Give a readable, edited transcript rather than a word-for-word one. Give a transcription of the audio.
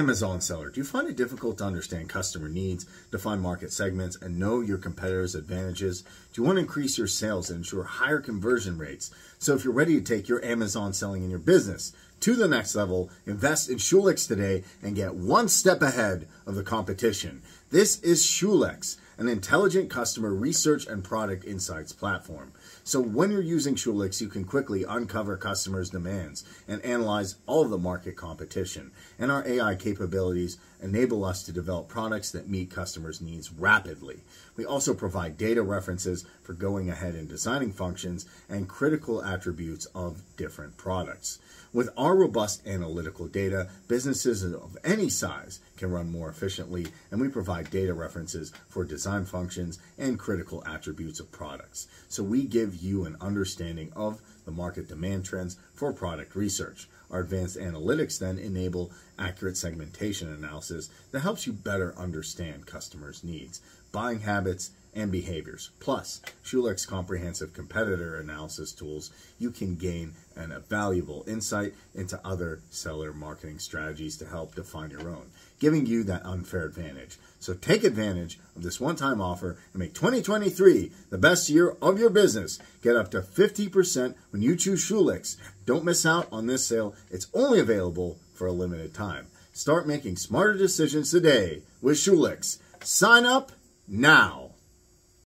Amazon seller, do you find it difficult to understand customer needs, define market segments, and know your competitors' advantages? Do you want to increase your sales and ensure higher conversion rates? So if you're ready to take your Amazon selling in your business to the next level, invest in Schulex today and get one step ahead of the competition. This is Schulex, an intelligent customer research and product insights platform. So when you're using Schulex, you can quickly uncover customers' demands and analyze all of the market competition. And our AI capabilities enable us to develop products that meet customers' needs rapidly. We also provide data references for going ahead and designing functions and critical attributes of different products. With our robust analytical data, businesses of any size can run more efficiently, and we provide data references for design functions and critical attributes of products. So we give you an understanding of the market demand trends for product research. Our advanced analytics then enable accurate segmentation analysis that helps you better understand customers' needs, buying habits, and behaviors. Plus, Schulex comprehensive competitor analysis tools, you can gain a valuable insight into other seller marketing strategies to help define your own, giving you that unfair advantage. So take advantage of this one-time offer and make 2023 the best year of your business. Get up to 50% when you choose Schulex. Don't miss out on this sale. It's only available for a limited time. Start making smarter decisions today with Schulex. Sign up now.